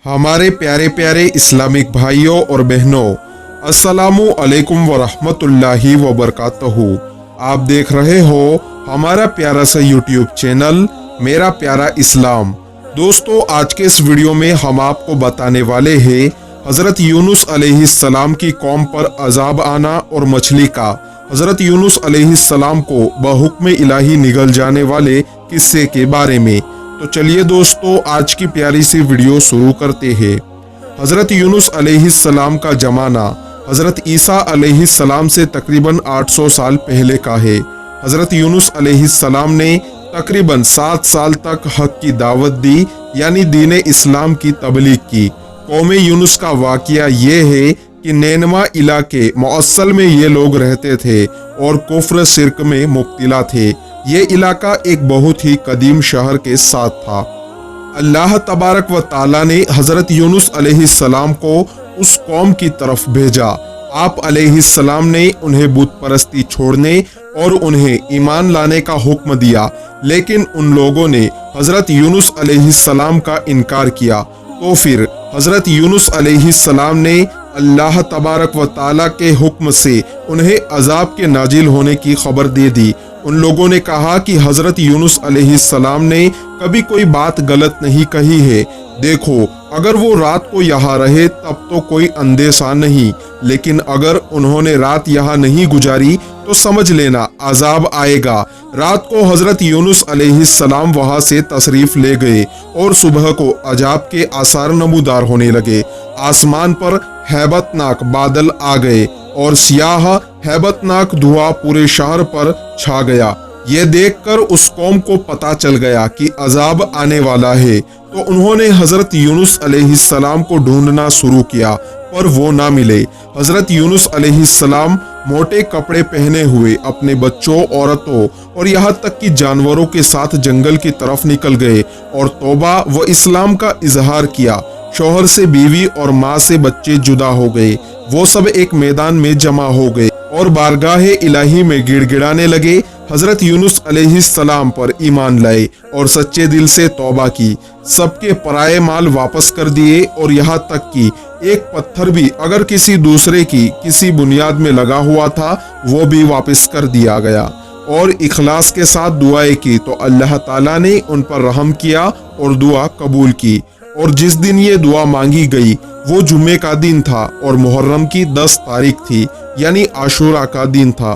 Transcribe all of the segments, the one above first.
हमारे प्यारे प्यारे इस्लामिक भाइयों और बहनों, अस्सलामु अलैकुम वरहमतुल्लाहि वबरकातुहू। आप देख रहे हो हमारा प्यारा सा यूट्यूब चैनल मेरा प्यारा इस्लाम। दोस्तों, आज के इस वीडियो में हम आपको बताने वाले हैं हज़रत यूनुस अलैहिस्सलाम की कौम पर अजाब आना और मछली का हज़रत यूनुस अलैहिस्सलाम को बहुक्म इलाही निगल जाने वाले किस्से के बारे में। तो चलिए दोस्तों, आज की प्यारी सी वीडियो शुरू करते हैं। हज़रत यूनुस अलैहिस्सलाम का जमाना हज़रत ईसा अलैहिस्सलाम से तकरीबन 800 साल पहले का है। हज़रत यूनुस अलैहिस्सलाम ने तकरीबन 7 साल तक हक की दावत दी, यानी दीन इस्लाम की तबलीग की। कौम यूनुस का वाक़या ये है कि नैनवा इलाके मौसल में ये लोग रहते थे और कुफ्र शिर्क में मुब्तला थे। ये इलाका एक बहुत ही कदीम शहर के साथ था। अल्लाह तबारक व ताला ने हज़रत यूनुस अलैहिस्सलाम को उस कौम की तरफ भेजा। आप अलैहिस्सलाम ने उन्हें बुत परस्ती छोड़ने और उन्हें ईमान लाने का हुक्म दिया, लेकिन उन लोगों ने हज़रत यूनुस अलैहिस्सलाम का इनकार किया। तो फिर हज़रत यूनुस अलैहिस्सलाम ने अल्लाह तबारक व ताला के हुक्म से उन्हें अजाब के नाजिल होने की खबर दे दी। उन लोगों ने कहा कि हज़रत यूनुस अलैहिस्सलाम ने कभी कोई बात गलत नहीं कही है। देखो, अगर वो रात को यहाँ रहे तब तो कोई अंदेशा नहीं, लेकिन अगर उन्होंने रात यहाँ नहीं गुजारी तो समझ लेना अजाब आएगा। रात को हज़रत यूनुस अलैहिस्सलाम वहाँ से तशरीफ ले गए और सुबह को अजाब के आसार नमूदार होने लगे। आसमान पर हैबतनाक बादल आ गए और सियाह हैबतनाक धुआं पूरे शहर पर छा गया। ये देखकर उस कौम को पता चल गया कि अजाब आने वाला है, तो उन्होंने हज़रत यूनुस अलैहिस्सलाम को ढूंढना शुरू किया, पर वो ना मिले। हज़रत यूनुस अलैहिस्सलाम मोटे कपड़े पहने हुए अपने बच्चों, औरतों और यहाँ तक कि जानवरों के साथ जंगल की तरफ निकल गए और तौबा व इस्लाम का इजहार किया। शौहर से बीवी और माँ से बच्चे जुदा हो गए। वो सब एक मैदान में जमा हो गए और बारगाहे इलाही में गिड़गिड़ाने लगे। हज़रत यूनुस अलैहिस्सलाम पर ईमान लाए और सच्चे दिल से तौबा की। सबके पराये माल वापस कर दिए और यहाँ तक कि एक पत्थर भी अगर किसी दूसरे की किसी बुनियाद में लगा हुआ था वो भी वापस कर दिया गया। और इखलास के साथ दुआएं की तो अल्लाह ताला ने उन पर रहम किया और दुआ कबूल की। और जिस दिन ये दुआ मांगी गई वो जुम्मे का दिन था और मुहर्रम की 10 तारीख थी, यानी आशूरा का दिन था।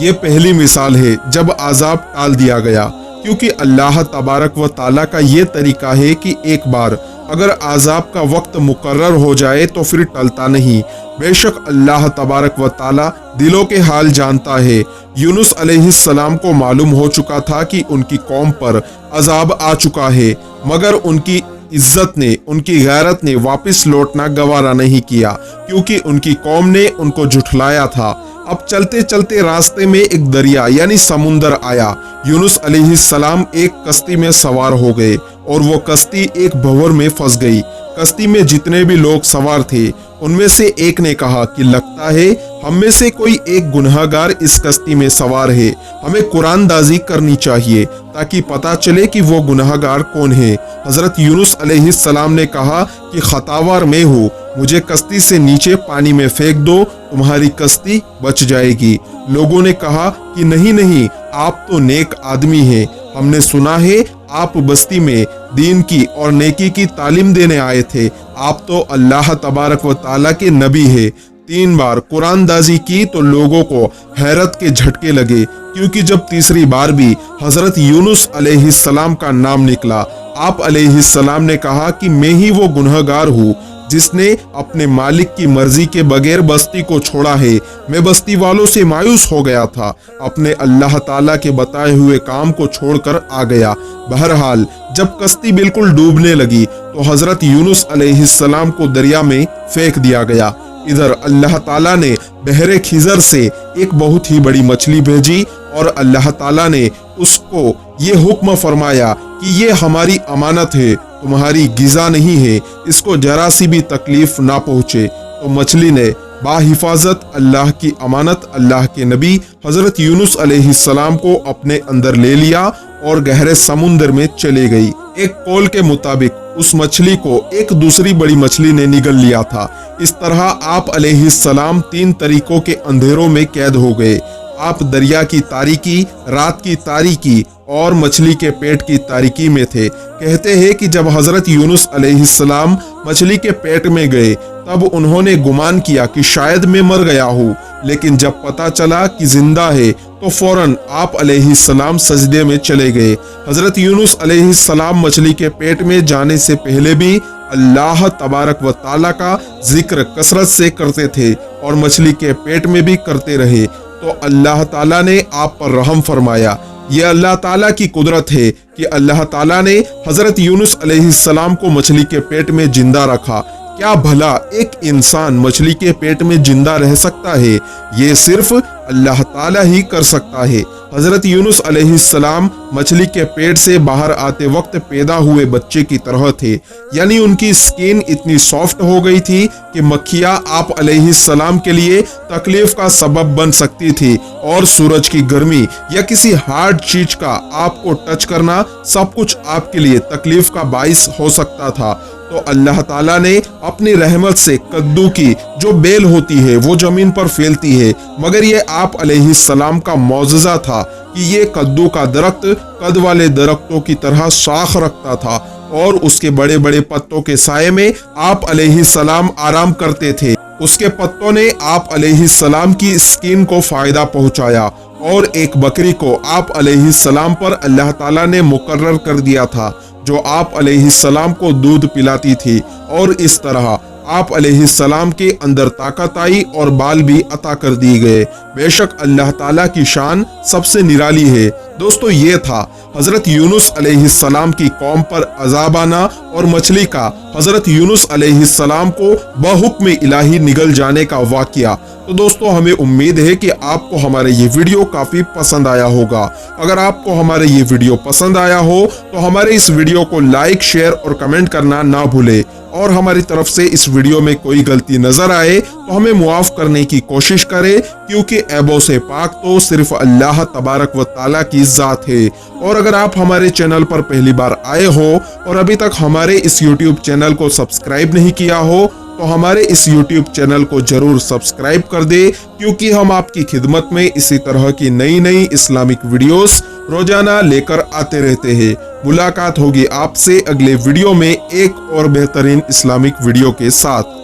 ये पहली मिसाल है जब अजाब टाल दिया गया, क्योंकि अल्लाह तबारक व ताला का ये तरीका है कि एक बार अगर अजाब का वक्त मुकर्रर हो जाए तो फिर टलता नहीं। बेशक अल्लाह तबारक व ताला दिलों के हाल जानता है। यूनुस अलैहिस्सलाम को मालूम हो चुका था कि उनकी कौम पर अजाब आ चुका है, मगर उनकी इज्जत ने, उनकी गैरत ने वापस लौटना गवारा नहीं किया, क्योंकि उनकी कौम ने उनको झुठलाया था। अब चलते चलते रास्ते में एक दरिया यानी समुंदर आया। यूनुस अलैहिस्सलाम एक कश्ती में सवार हो गए और वो कश्ती एक भंवर में फंस गई। कश्ती में जितने भी लोग सवार थे उनमें से एक ने कहा कि लगता है हम में से कोई एक गुनहगार इस कश्ती में सवार है, हमें कुरानदाजी करनी चाहिए ताकि पता चले कि वो गुनहगार कौन है। हज़रत यूनुस अलैहिस्सलाम ने कहा कि खतावार मैं हूँ, मुझे कश्ती से नीचे पानी में फेंक दो, तुम्हारी कश्ती बच जाएगी। लोगों ने कहा कि नहीं नहीं, आप तो नेक आदमी हैं, हमने सुना है आप बस्ती में दीन की और नेकी की तालीम देने आए थे, आप तो अल्लाह तबारक व ताला के नबी है। 3 बार कुरानदाजी की तो लोगों को हैरत के झटके लगे, क्योंकि जब तीसरी बार भी हज़रत यूनुस अलैहिस्सलाम का नाम निकला, आप अलैहिस्सलाम ने कहा कि मैं ही वो गुनहगार हूँ जिसने अपने मालिक की मर्जी के बगैर बस्ती को छोड़ा है। मैं बस्ती वालों से मायूस हो गया था, अपने अल्लाह ताला के बताए हुए काम को छोड़कर आ गया। बहरहाल जब कश्ती बिल्कुल डूबने लगी तो हज़रत यूनुस अलैहिस्सलाम को दरिया में फेंक दिया गया। इधर अल्लाह ताला ने बहरे खिजर से एक बहुत ही बड़ी मछली भेजी और अल्लाह ताला ने उसको ये हुक्म फरमाया कि ये हमारी अमानत है, तुम्हारी गिज़ा नहीं है, इसको जरा सी भी तकलीफ ना पहुँचे। तो मछली ने बाहिफाजत अल्लाह की अमानत अल्लाह के नबी हज़रत यूनुस अलैहिस्सलाम को अपने अंदर ले लिया और गहरे समुद्र में चली गई। एक कौल के मुताबिक उस मछली को एक दूसरी बड़ी मछली ने निगल लिया था। इस तरह आप अलैहिस्सलाम 3 तरीकों के अंधेरों में कैद हो गए। आप दरिया की तारीकी, रात की तारीकी और मछली के पेट की तारीकी में थे। कहते हैं कि जब हजरत यूनुस अलैहिस्सलाम मछली के पेट में गए तब उन्होंने गुमान किया कि शायद मैं मर गया हूँ, लेकिन जब पता चला कि जिंदा है तो फौरन आप अलैहिस्सलाम सजदे में चले गए। हजरत यूनुस अलैहिस्सलाम मछली के पेट में जाने से पहले भी अल्लाह तबारक व ताला का जिक्र कसरत से करते थे और मछली के पेट में भी करते रहे, तो अल्लाह ताला ने आप पर रहम फरमाया। ये अल्लाह ताला की कुदरत है कि अल्लाह ताला ने हजरत यूनुस अलैहिस्सलाम को मछली के पेट में जिंदा रखा। क्या भला एक इंसान मछली के पेट में जिंदा रह सकता है? ये सिर्फ अल्लाह ताला ही कर सकता है। हजरत यूनुस अलैहिस्सलाम मछली के पेट से बाहर आते वक्त पैदा हुए बच्चे की तरह थे, यानी उनकी स्किन इतनी सॉफ्ट हो गई थी कि मक्खियां आप अलैहिस्सलाम के लिए तकलीफ का सबब बन सकती थी और सूरज की गर्मी या किसी हार्ड चीज का आपको टच करना सब कुछ आपके लिए तकलीफ का बाइस हो सकता था। तो अल्लाह ताला ने अपनी रहमत से कद्दू की जो बेल होती है वो जमीन पर फैलती है, मगर ये आप अलैहिस्सलाम का मौजज़ा था कि ये कद्दू का दरख्त कद वाले दरख्तों की तरह शाख रखता था और उसके बड़े बड़े पत्तों के साये में आप अलैहिस्सलाम आराम करते थे। उसके पत्तों ने आप अलैहिस्सलाम की स्किन को फायदा पहुंचाया और एक बकरी को आप अलैहिस्सलाम पर अल्लाह ताला ने मुकर्रर कर दिया था जो आप अलैहिस्सलाम को दूध पिलाती थी, और इस तरह आप अलैहिस्सलाम के अंदर ताकत आई और बाल भी अता कर दिए गए। बेशक अल्लाह ताला की शान सबसे निराली है। दोस्तों, ये था हजरत यूनुस अलैहिस्सलाम की कौम पर अजाब आना और मछली का हजरत यूनुस अलैहिस्सलाम को बहुक्म इलाही निगल जाने का वाकया। तो दोस्तों, हमें उम्मीद है कि आपको हमारे ये वीडियो काफी पसंद आया होगा। अगर आपको हमारे ये वीडियो पसंद आया हो तो हमारे इस वीडियो को लाइक, शेयर और कमेंट करना ना भूले, और हमारी तरफ से इस वीडियो में कोई गलती नजर आए तो हमें मुआफ करने की कोशिश करें, क्योंकि ऐबों से पाक तो सिर्फ अल्लाह तबारक व ताला की जात है। और अगर आप हमारे चैनल पर पहली बार आए हो और अभी तक हमारे इस यूट्यूब चैनल को सब्सक्राइब नहीं किया हो तो हमारे इस यूट्यूब चैनल को जरूर सब्सक्राइब कर दे, क्योंकि हम आपकी खिदमत में इसी तरह की नई नई इस्लामिक वीडियोस रोजाना लेकर आते रहते हैं। मुलाकात होगी आपसे अगले वीडियो में एक और बेहतरीन इस्लामिक वीडियो के साथ।